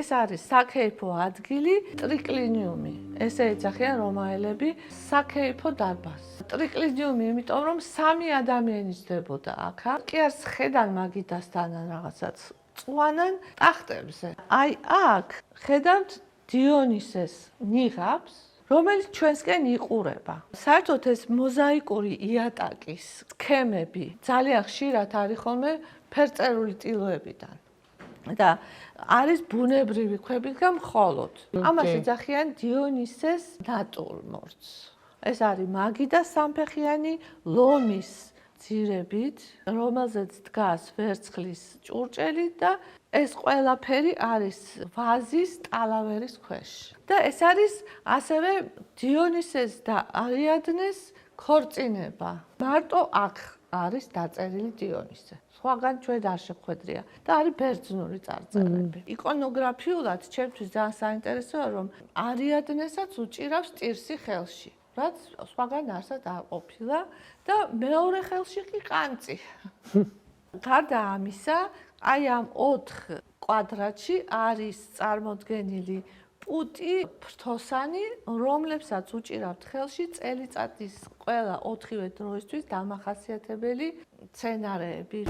ეს არის საქეიფო ადგილი ტრიკლინიუმი. ესე ეძახიან რომაელები საქეიფო დარბაზს. ტრიკლინიუმი, იმიტომ რომ 3 ადამიანი ჯდებოდა აქ. კი არც ხედან მაგიდასთან რაღაცაც წვანან ტახტებზე. აი აქ ხედავთ დიონისეს ნიღაბს, რომელიც ჩვენსკენ იყურება. საერთოდ ეს მოზაიკური იატაკის სქემები ძალიან ხშირად არის ხოლმე ფერწერული ტილოებიდან. და არის ბუნებრივი ქვებიდან მხოლოდ. ამას ეძახიან დიონისეს ნატურმორტს. ეს არის მაგიდა სამფეხიანი ლომის ძირებით, რომელზეც დგას ვერცხლის ჭურჭელი და ეს ყველაფერი არის ვაზის ტალავერის ქვეშ. და ეს არის ასევე დიონისეს და არიადნეს ქორწინება. მარტო აქ არის დაწერილი დიონისე. სხვაგან ჩვენ არ შეხვედრია და არის ბერძნული წარწერები. იკონოგრაფიულად ჩემთვის ძალიან საინტერესოა, რომ არიადნესაც უჭირავს ტირსი ხელში, რაც სხვაგან არსად არ ყოფილა და მეორე ხელში კი ყანწი. გარდა ამისა, აი ამ 4 კვადრატში არის წარმოდგენილი პუტი ფრთოსანი, რომლებსაც უჭირავთ ხელში წელიწადის ყველა 4-ვე დროისთვის დამახასიათებელი მცენარეები.